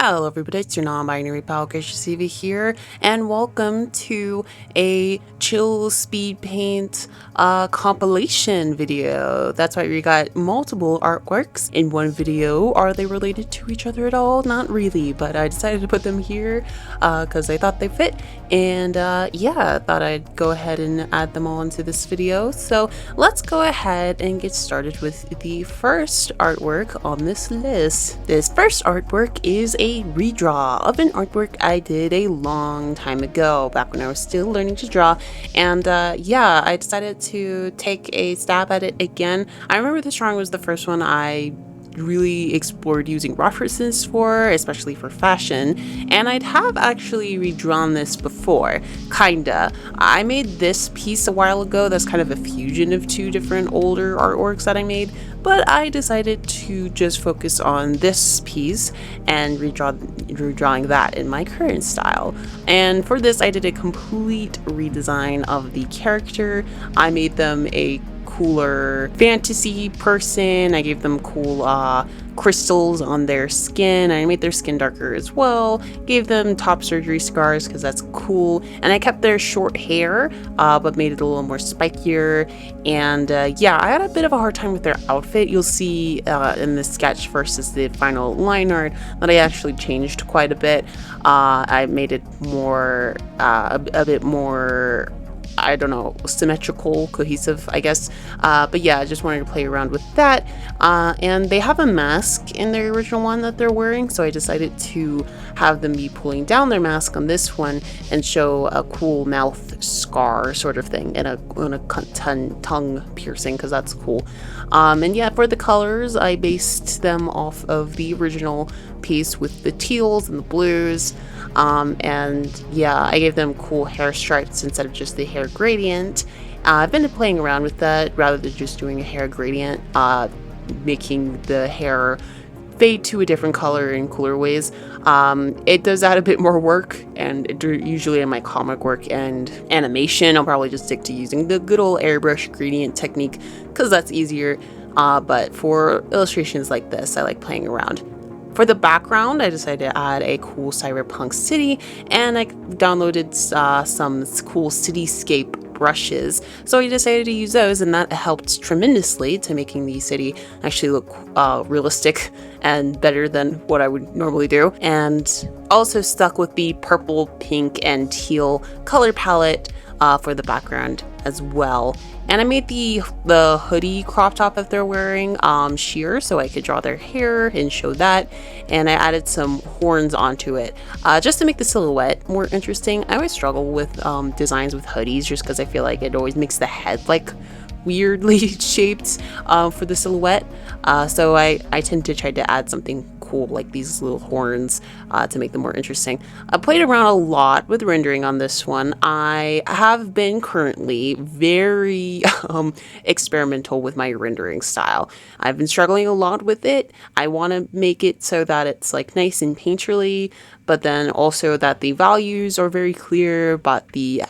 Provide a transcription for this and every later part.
Hello everybody, it's your non-binary pal E.V.A here, and welcome to a chill speed paint compilation video. That's right, we got multiple artworks in one video. Are they related to each other at all? Not really, but I decided to put them here because I thought they fit, and yeah, I thought I'd go ahead and add them all into this video. So let's go ahead and get started with the first artwork on this list. This first artwork is a redraw of an artwork I did a long time ago, back when I was still learning to draw, and yeah, I decided to take a stab at it again. I remember this drawing was the first one I really explored using references for, especially for fashion, and I'd have actually redrawn this before, kinda. I made this piece a while ago that's kind of a fusion of two different older artworks that I made, but I decided to just focus on this piece and redrawing that in my current style. And for this, I did a complete redesign of the character. I made them a cooler fantasy person. I gave them cool crystals on their skin. I made their skin darker as well. Gave them top surgery scars because that's cool. And I kept their short hair, but made it a little more spikier. And yeah, I had a bit of a hard time with their outfit. You'll see in the sketch versus the final line art that I actually changed quite a bit. I made it more, a bit more, I don't know, symmetrical, cohesive, I guess. But yeah, I just wanted to play around with that. And they have a mask in their original one that they're wearing, so I decided to have them be pulling down their mask on this one and show a cool mouth scar sort of thing and a tongue piercing, because that's cool. And yeah, for the colors, I based them off of the original piece with the teals and the blues. And yeah, I gave them cool hair stripes instead of just the hair gradient. I've been playing around with that rather than just doing a hair gradient, making the hair fade to a different color in cooler ways. It does add a bit more work, and usually in my comic work and animation, I'll probably just stick to using the good old airbrush gradient technique because that's easier. But for illustrations like this, I like playing around. For the background, I decided to add a cool cyberpunk city, and I downloaded some cool cityscape brushes, so I decided to use those, and that helped tremendously to making the city actually look realistic and better than what I would normally do. And also stuck with the purple, pink, and teal color palette for the background as well. And I made the hoodie crop top that they're wearing sheer, so I could draw their hair and show that. And I added some horns onto it just to make the silhouette more interesting. I always struggle with designs with hoodies just because I feel like it always makes the head like weirdly shaped for the silhouette. So I tend to try to add something cool like these little horns to make them more interesting. I played around a lot with rendering on this one. I have been currently very experimental with my rendering style. I've been struggling a lot with it. I want to make it so that it's like nice and painterly, but then also that the values are very clear, but the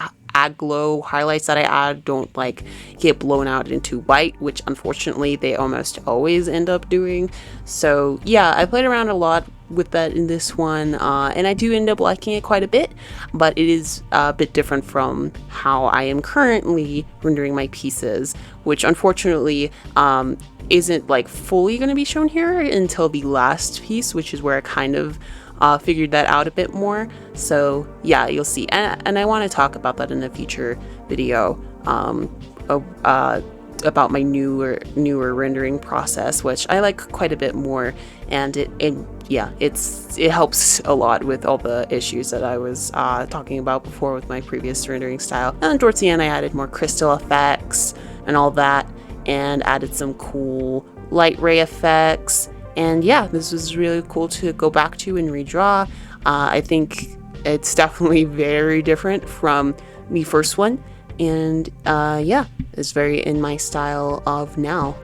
glow highlights that I add don't like get blown out into white, which unfortunately they almost always end up doing. So yeah, I played around a lot with that in this one, and I do end up liking it quite a bit, but it is a bit different from how I am currently rendering my pieces, which unfortunately isn't like fully going to be shown here until the last piece, which is where I kind of figured that out a bit more. So yeah, you'll see, and I want to talk about that in a future video about my newer rendering process, which I like quite a bit more, and it helps a lot with all the issues that I was talking about before with my previous rendering style. And towards the end, I added more crystal effects and all that, and added some cool light ray effects. And yeah, this was really cool to go back to and redraw. I think it's definitely very different from the first one. And yeah, it's very in my style of now.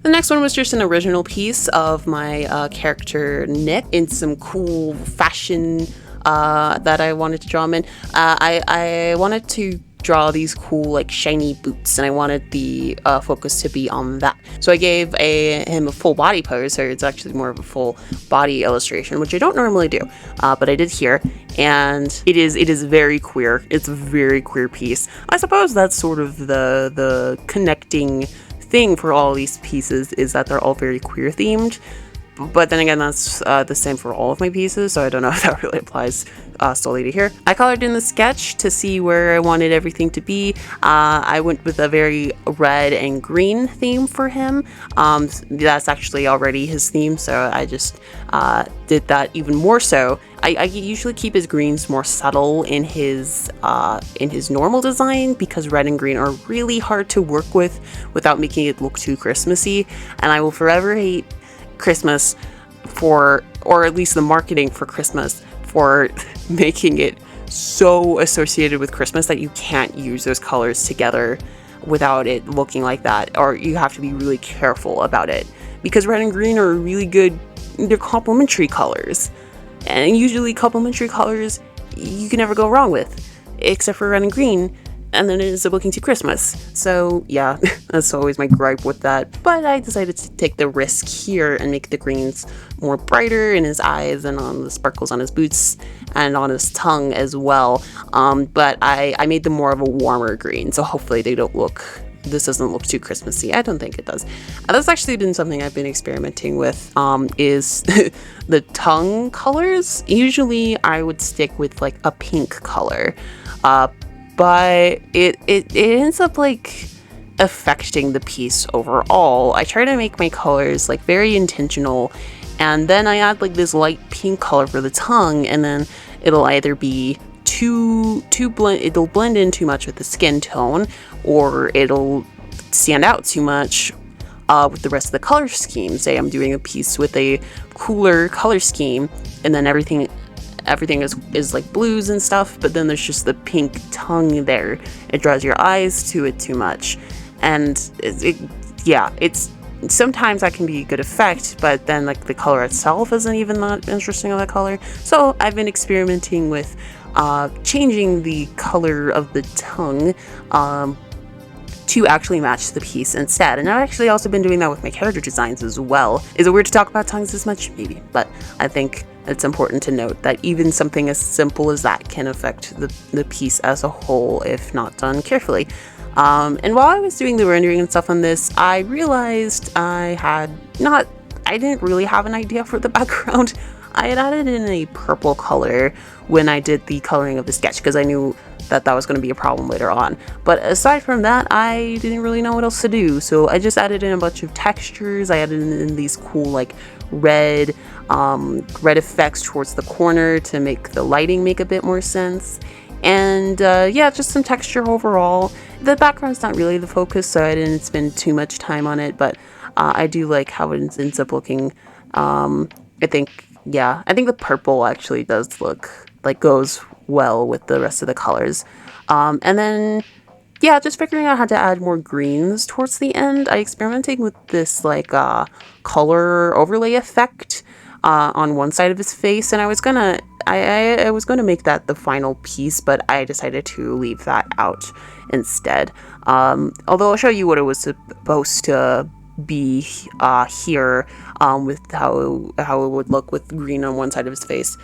The next one was just an original piece of my character Nick in some cool fashion that I wanted to draw him in. I wanted to draw these cool like shiny boots, and I wanted the focus to be on that. So I gave him a full body pose, so it's actually more of a full body illustration, which I don't normally do, but I did here, and it is very queer. It's a very queer piece. I suppose that's sort of the connecting thing for all these pieces, is that they're all very queer themed. But then again, that's the same for all of my pieces, so I don't know if that really applies solely to here. I colored in the sketch to see where I wanted everything to be. I went with a very red and green theme for him. That's actually already his theme, so I just did that even more so. I usually keep his greens more subtle in his normal design, because red and green are really hard to work with without making it look too Christmassy, and I will forever hate Christmas for, or at least the marketing for Christmas, for making it so associated with Christmas that you can't use those colors together without it looking like that, or you have to be really careful about it, because red and green are really good, they're complementary colors, and usually complementary colors you can never go wrong with, except for red and green, and then it ends up looking too Christmas. So yeah, that's always my gripe with that. But I decided to take the risk here and make the greens more brighter in his eyes and on the sparkles on his boots and on his tongue as well. But I made them more of a warmer green, so hopefully this doesn't look too Christmassy. I don't think it does. That's actually been something I've been experimenting with, is the tongue colors. Usually I would stick with like a pink color, but it ends up like affecting the piece overall. I try to make my colors like very intentional, and then I add like this light pink color for the tongue, and then it'll either be it'll blend in too much with the skin tone, or it'll stand out too much with the rest of the color scheme. Say I'm doing a piece with a cooler color scheme, and then everything is like blues and stuff, but then there's just the pink tongue there. It draws your eyes to it too much, and it's sometimes that can be a good effect, but then like the color itself isn't even that interesting of a color. So I've been experimenting with changing the color of the tongue to actually match the piece instead. And I've actually also been doing that with my character designs as well. Is it weird to talk about tongues this much? Maybe, but I think it's important to note that even something as simple as that can affect the piece as a whole if not done carefully. And while I was doing the rendering and stuff on this, I realized I didn't really have an idea for the background. I had added in a purple color when I did the coloring of the sketch, because I knew that was going to be a problem later on. But aside from that, I didn't really know what else to do, so I just added in a bunch of textures. I added in these cool like red effects towards the corner to make the lighting make a bit more sense. And yeah, just some texture overall. The background's not really the focus, so I didn't spend too much time on it, but I do like how it ends up looking. I think the purple actually does look like goes well with the rest of the colors. And then yeah, just figuring out how to add more greens towards the end. I experimented with this like color overlay effect on one side of his face, and I was gonna make that the final piece, but I decided to leave that out instead. Although I'll show you what it was supposed to be here, with how it would look with green on one side of his face,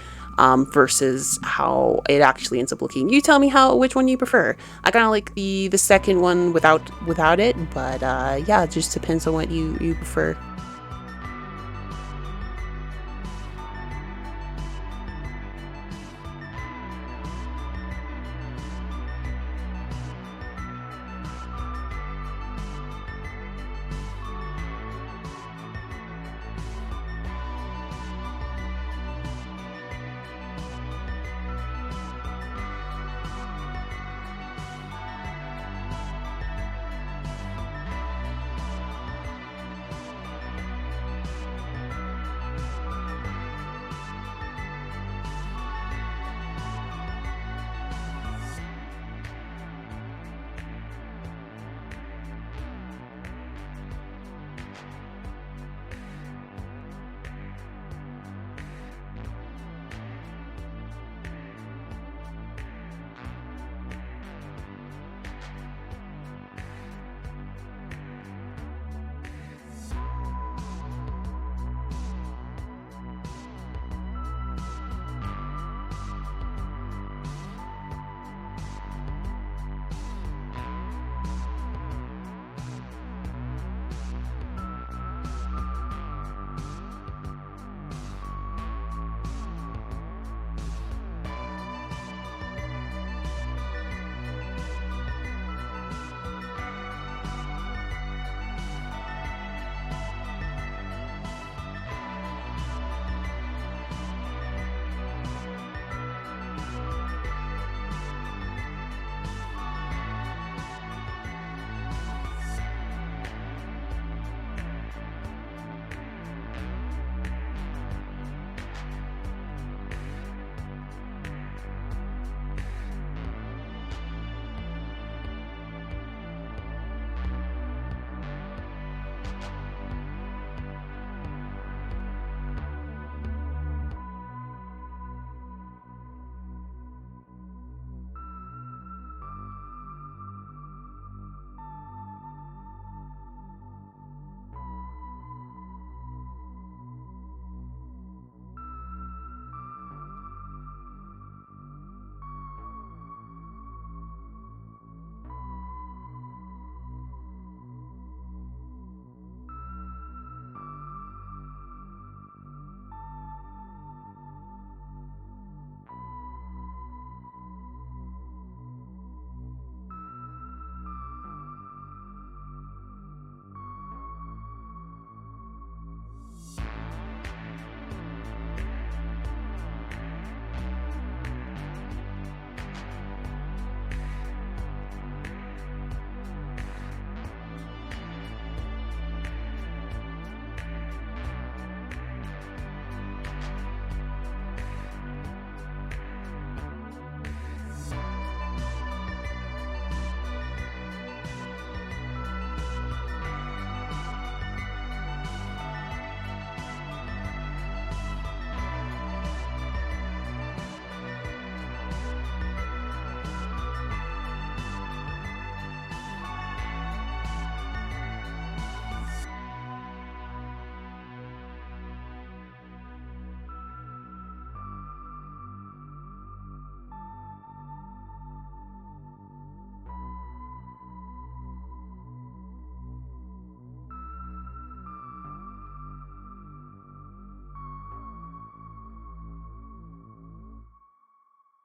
versus how it actually ends up looking. You tell me which one you prefer. I kind of like the second one without it, but yeah, it just depends on what you prefer.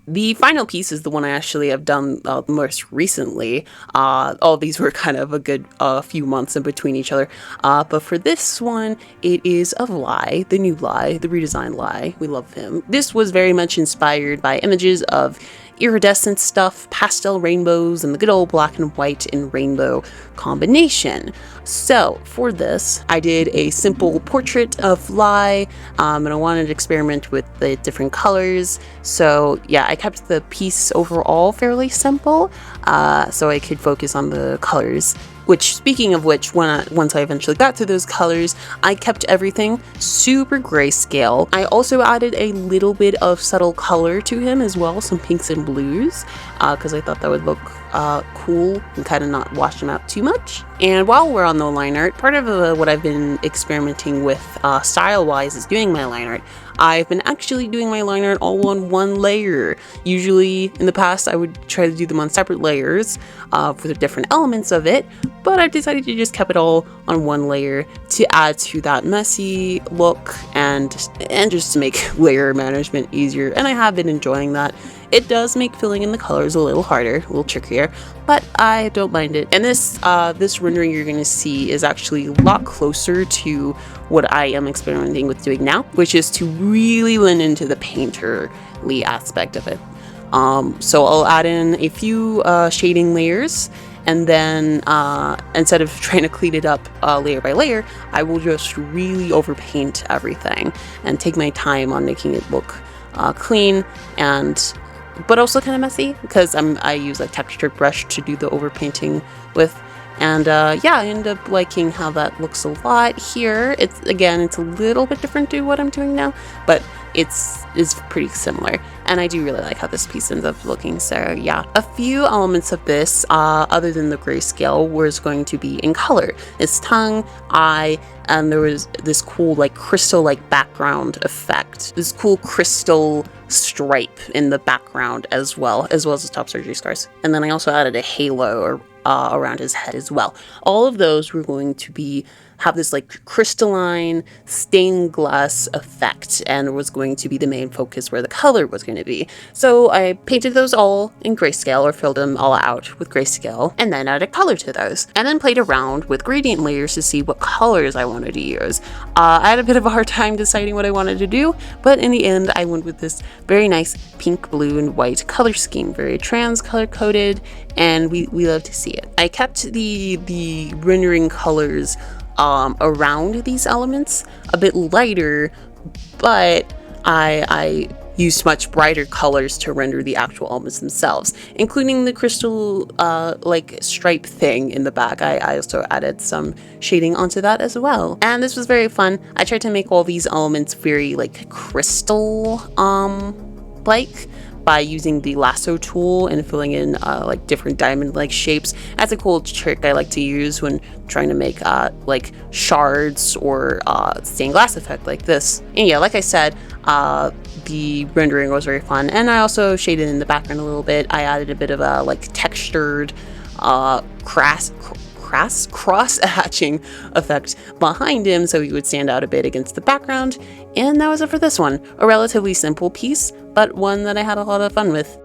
The final piece is the one I actually have done most recently. All these were kind of a good few months in between each other. But for this one, it is of E.V.A, the new E.V.A, the redesigned E.V.A. We love him. This was very much inspired by images of iridescent stuff, pastel rainbows, and the good old black and white and rainbow combination. So for this, I did a simple portrait of E.V.A, and I wanted to experiment with the different colors. So yeah, I kept the piece overall fairly simple, so I could focus on the colors. Which, speaking of which, once I eventually got to those colors, I kept everything super grayscale. I also added a little bit of subtle color to him as well, some pinks and blues, because I thought that would look cool and kind of not wash him out too much. And while we're on the line art, part of what I've been experimenting with style-wise is doing my line art. I've been actually doing my line art all on one layer. Usually in the past I would try to do them on separate layers for the different elements of it, but I've decided to just keep it all on one layer to add to that messy look and just to make layer management easier, and I have been enjoying that. It does make filling in the colors a little harder, a little trickier, but I don't mind it. And this rendering you're going to see is actually a lot closer to what I am experimenting with doing now, which is to really lean into the painterly aspect of it. So I'll add in a few shading layers, and then instead of trying to clean it up layer by layer, I will just really overpaint everything and take my time on making it look clean but also kind of messy, because I use a textured brush to do the overpainting with. And yeah, I end up liking how that looks a lot here. It's a little bit different to what I'm doing now, but it's pretty similar, and I do really like how this piece ends up looking. So yeah, a few elements of this other than the grayscale was going to be in color. His tongue, eye, and there was this cool like crystal like background effect, this cool crystal stripe in the background as well as the top surgery scars. And then I also added a halo around his head as well. All of those were going to have this like crystalline stained glass effect, and was going to be the main focus where the color was going to be. So I painted those all in grayscale, or filled them all out with grayscale, and then added color to those, and then played around with gradient layers to see what colors I wanted to use. I had a bit of a hard time deciding what I wanted to do, but in the end I went with this very nice pink, blue, and white color scheme, very trans color coded, and we love to see it. I kept the rendering colors around these elements a bit lighter, but I used much brighter colors to render the actual elements themselves, including the crystal like stripe thing in the back. I also added some shading onto that as well, and this was very fun. I tried to make all these elements very like crystal like, by using the lasso tool and filling in like different diamond-like shapes. That's a cool trick I like to use when trying to make like shards or stained glass effect like this. And yeah, like I said, the rendering was very fun, and I also shaded in the background a little bit. I added a bit of a like textured cross-hatching effect behind him so he would stand out a bit against the background. And that was it for this one. A relatively simple piece, but one that I had a lot of fun with.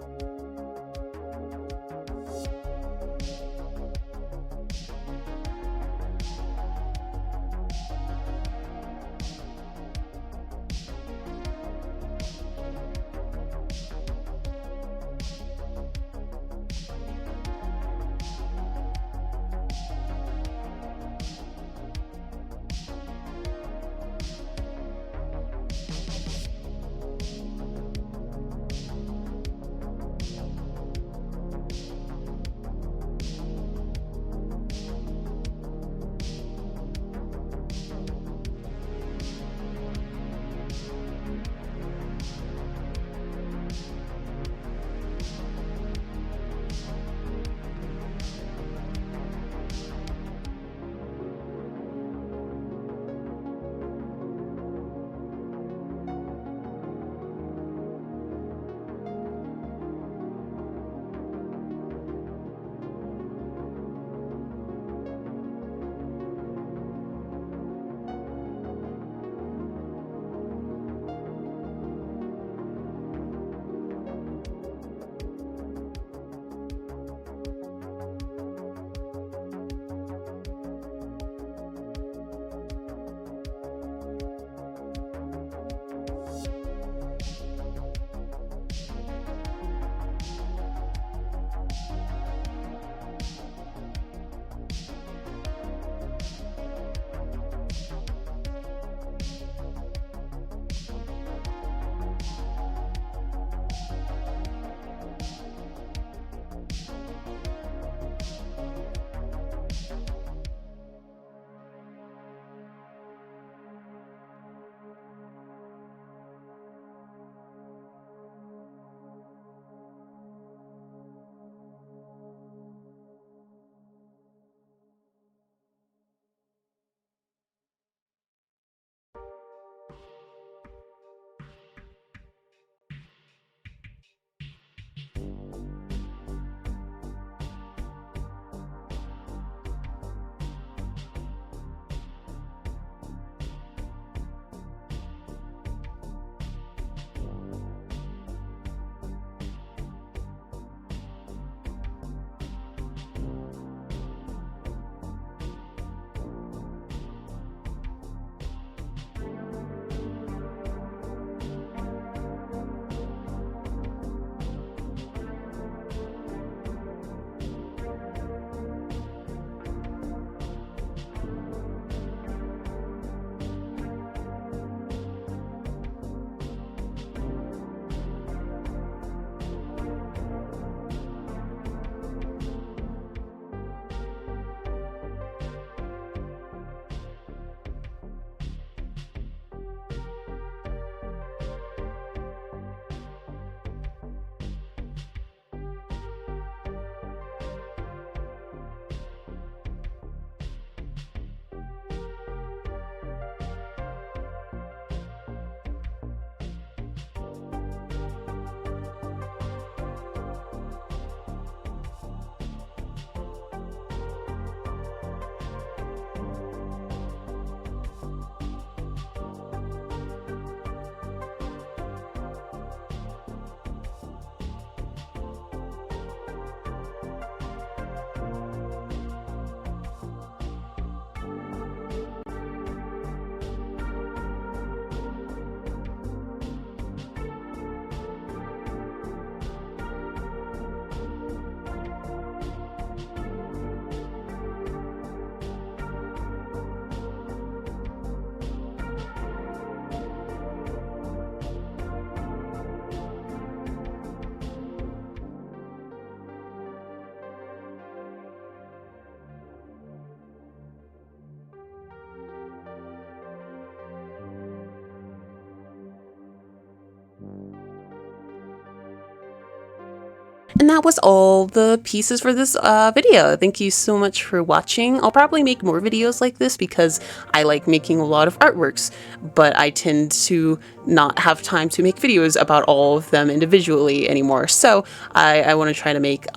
And that was all the pieces for this video. Thank you so much for watching. I'll probably make more videos like this because I like making a lot of artworks, but I tend to not have time to make videos about all of them individually anymore. So I want to try to make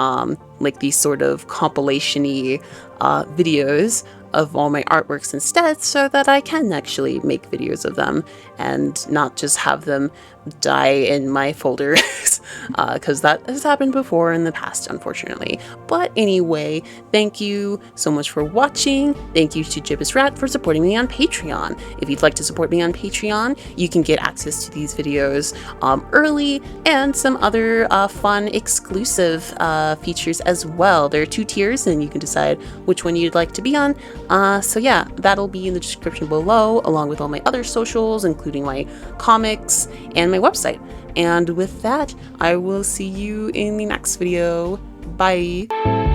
like these sort of compilation-y videos of all my artworks instead, so that I can actually make videos of them and not just have them die in my folders, because that has happened before in the past, unfortunately. But anyway, thank you so much for watching. Thank you to Gibbous Rat for supporting me on Patreon. If you'd like to support me on Patreon, you can get access to these videos early and some other fun exclusive features as well. There are 2 tiers and you can decide which one you'd like to be on. So yeah, that'll be in the description below, along with all my other socials, including my comics and my website. And with that, I will see you in the next video. Bye!